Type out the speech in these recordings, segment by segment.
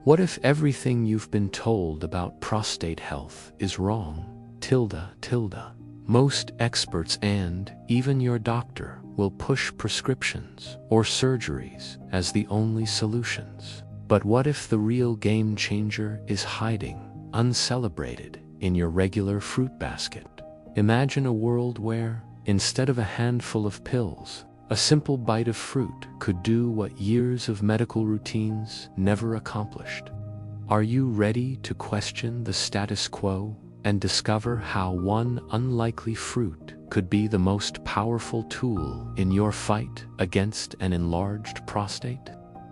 What if everything you've been told about prostate health is wrong? Most experts and even your doctor will push prescriptions or surgeries as the only solutions. But what if the real game changer is hiding, uncelebrated, in your regular fruit basket? Imagine a world where, instead of a handful of pills, a simple bite of fruit could do what years of medical routines never accomplished. Are you ready to question the status quo and discover how one unlikely fruit could be the most powerful tool in your fight against an enlarged prostate?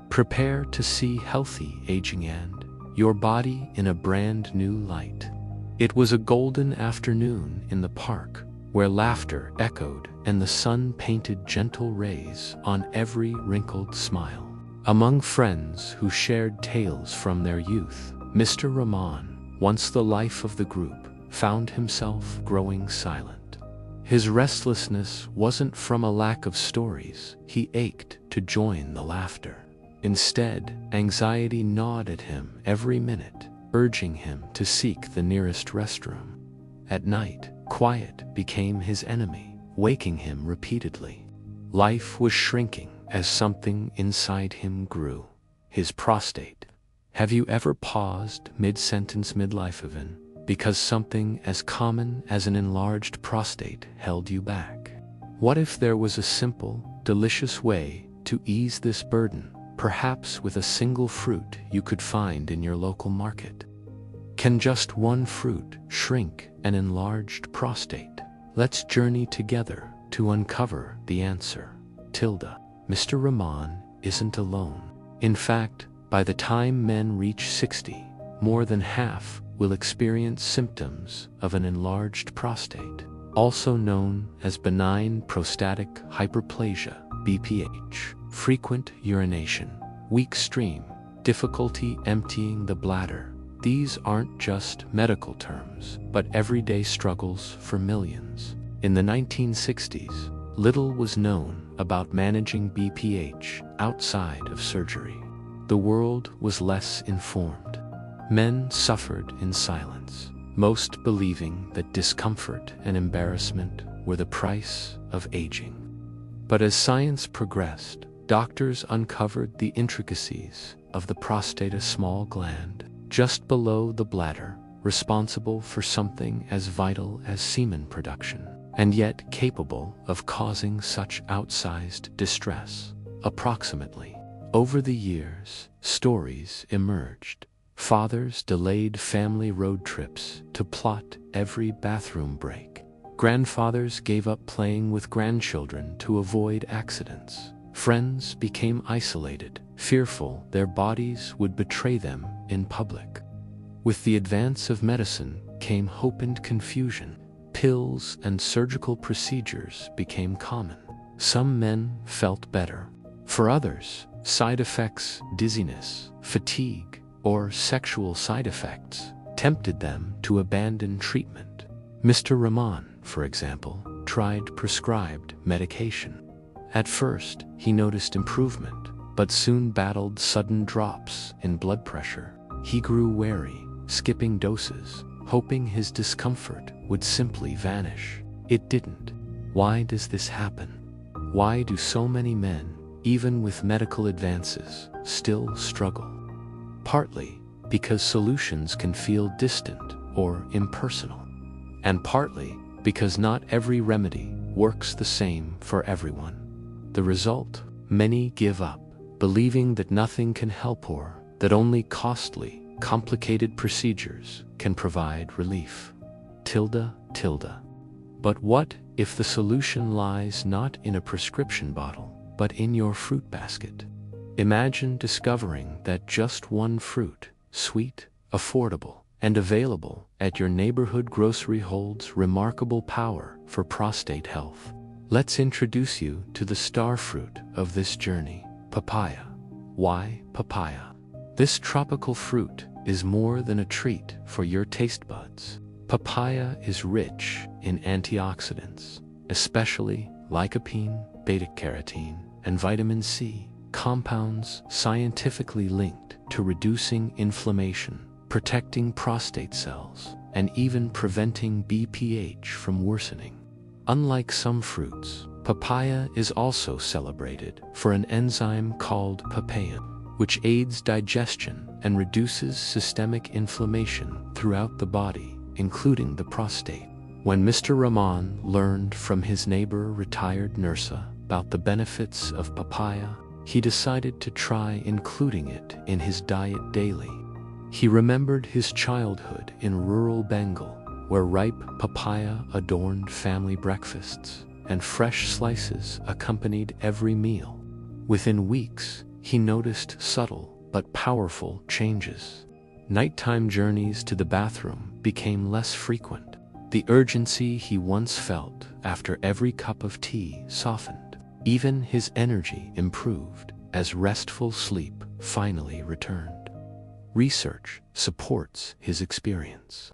Prepare to see healthy aging and your body in a brand new light. It was a golden afternoon in the park, where laughter echoed and the sun painted gentle rays on every wrinkled smile. Among friends who shared tales from their youth, Mr. Rahman, once the life of the group, found himself growing silent. His restlessness wasn't from a lack of stories. He ached to join the laughter. Instead, anxiety gnawed at him every minute, urging him to seek the nearest restroom. At night, quiet became his enemy, waking him repeatedly. Life was shrinking as something inside him grew. His prostate. Have you ever paused mid-sentence midlife even because something as common as an enlarged prostate held you back? What if there was a simple, delicious way to ease this burden, perhaps with a single fruit you could find in your local market? Can just one fruit shrink an enlarged prostate? Let's journey together to uncover the answer. Mr. Rahman isn't alone. In fact, by the time men reach 60, more than half will experience symptoms of an enlarged prostate, also known as benign prostatic hyperplasia, BPH. Frequent urination, weak stream, difficulty emptying the bladder. These aren't just medical terms, but everyday struggles for millions. In the 1960s, little was known about managing BPH outside of surgery. The world was less informed. Men suffered in silence, most believing that discomfort and embarrassment were the price of aging. But as science progressed, doctors uncovered the intricacies of the prostate, a small gland just below the bladder, responsible for something as vital as semen production, and yet capable of causing such outsized distress. Approximately. Over the years, stories emerged. Fathers delayed family road trips to plot every bathroom break. Grandfathers gave up playing with grandchildren to avoid accidents. Friends became isolated, fearful their bodies would betray them in public. With the advance of medicine came hope and confusion. Pills and surgical procedures became common. Some men felt better. For others, side effects, dizziness, fatigue, or sexual side effects tempted them to abandon treatment. Mr. Rahman, for example, tried prescribed medication. At first, he noticed improvement, but soon battled sudden drops in blood pressure. He grew wary, skipping doses, hoping his discomfort would simply vanish. It didn't. Why does this happen? Why do so many men, even with medical advances, still struggle? Partly because solutions can feel distant or impersonal, and partly because not every remedy works the same for everyone. The result? Many give up, believing that nothing can help or that only costly, complicated procedures can provide relief. But what if the solution lies not in a prescription bottle, but in your fruit basket? Imagine discovering that just one fruit, sweet, affordable, and available at your neighborhood grocery, holds remarkable power for prostate health. Let's introduce you to the star fruit of this journey, papaya. Why papaya? This tropical fruit is more than a treat for your taste buds. Papaya is rich in antioxidants, especially lycopene, beta-carotene, and vitamin C. compounds scientifically linked to reducing inflammation, protecting prostate cells, and even preventing BPH from worsening. Unlike some fruits, papaya is also celebrated for an enzyme called papain, which aids digestion and reduces systemic inflammation throughout the body, including the prostate. When Mr. Rahman learned from his neighbor, retired Nursa, about the benefits of papaya, he decided to try including it in his diet daily. He remembered his childhood in rural Bengal, where ripe papaya adorned family breakfasts, and fresh slices accompanied every meal. Within weeks, he noticed subtle but powerful changes. Nighttime journeys to the bathroom became less frequent. The urgency he once felt after every cup of tea softened. Even his energy improved as restful sleep finally returned. Research supports his experience.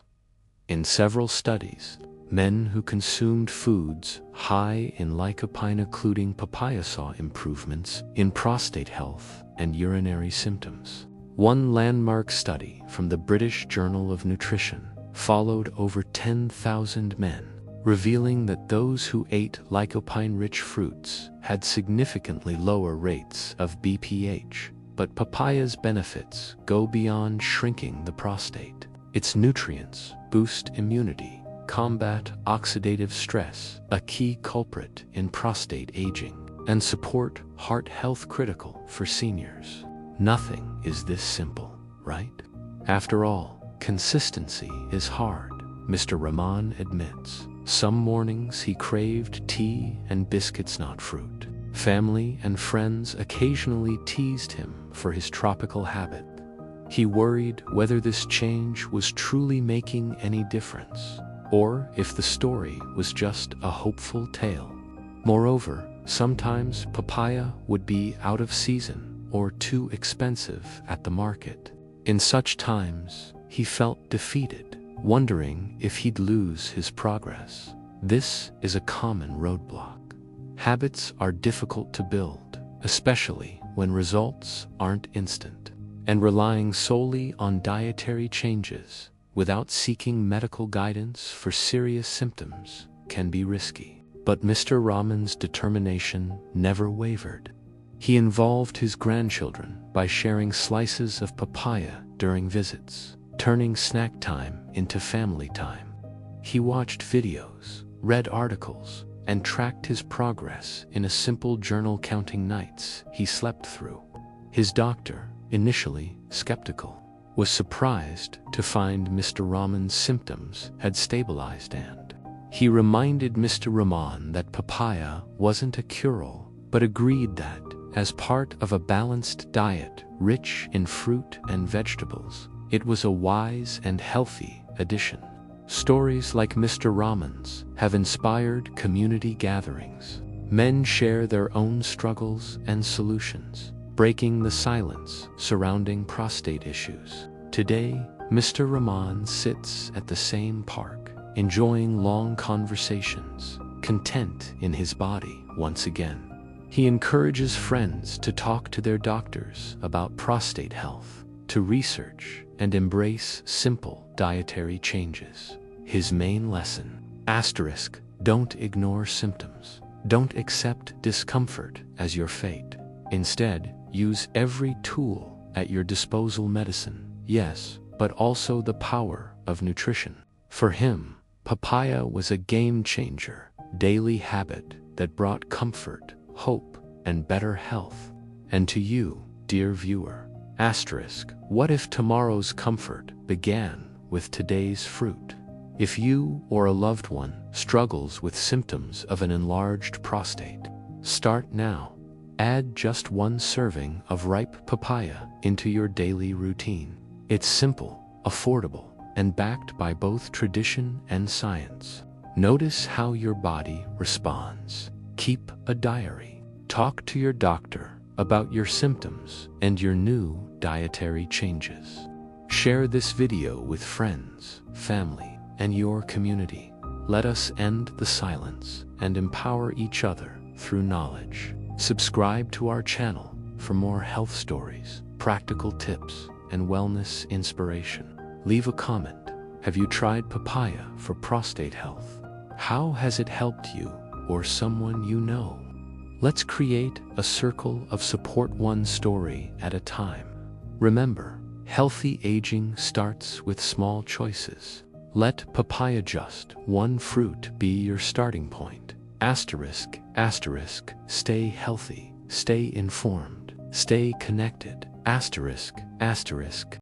In several studies, men who consumed foods high in lycopene, including papaya, saw improvements in prostate health and urinary symptoms. One landmark study from the British Journal of Nutrition followed over 10,000 men, revealing that those who ate lycopene-rich fruits had significantly lower rates of BPH. But papaya's benefits go beyond shrinking the prostate. Its nutrients boost immunity, combat oxidative stress, a key culprit in prostate aging, and support heart health, critical for seniors. Nothing is this simple, right? After all, consistency is hard, Mr. Rahman admits. Some mornings he craved tea and biscuits, not fruit. Family and friends occasionally teased him for his tropical habit. He worried whether this change was truly making any difference, or if the story was just a hopeful tale. Moreover, sometimes papaya would be out of season or too expensive at the market. In such times, he felt defeated, wondering if he'd lose his progress. This is a common roadblock. Habits are difficult to build, especially when results aren't instant, and relying solely on dietary changes without seeking medical guidance for serious symptoms can be risky. But Mr. Rahman's determination never wavered. He involved his grandchildren by sharing slices of papaya during visits, turning snack time into family time. He watched videos, read articles, and tracked his progress in a simple journal, counting nights he slept through. His doctor, initially skeptical, was surprised to find Mr. Rahman's symptoms had stabilized, and he reminded Mr. Rahman that papaya wasn't a cure-all, but agreed that, as part of a balanced diet rich in fruit and vegetables, it was a wise and healthy addition. Stories like Mr. Rahman's have inspired community gatherings. Men share their own struggles and solutions, breaking the silence surrounding prostate issues. Today, Mr. Rahman sits at the same park, enjoying long conversations, content in his body once again. He encourages friends to talk to their doctors about prostate health, to research and embrace simple dietary changes. His main lesson: don't ignore symptoms. Don't accept discomfort as your fate. Instead, use every tool at your disposal. Medicine, yes, but also the power of nutrition. For him, papaya was a game-changer, daily habit that brought comfort, hope, and better health. And to you, dear viewer, what if tomorrow's comfort began with today's fruit? If you or a loved one struggles with symptoms of an enlarged prostate, start now. Add just one serving of ripe papaya into your daily routine. It's simple, affordable, and backed by both tradition and science. Notice how your body responds. Keep a diary. Talk to your doctor about your symptoms and your new dietary changes. Share this video with friends, family, and your community. Let us end the silence and empower each other through knowledge. Subscribe to our channel for more health stories, practical tips, and wellness inspiration. Leave a comment. Have you tried papaya for prostate health? How has it helped you or someone you know? Let's create a circle of support, one story at a time. Remember, healthy aging starts with small choices. Let papaya, just one fruit, be your starting point. Asterisk, asterisk, stay healthy, stay informed, stay connected. Asterisk, asterisk.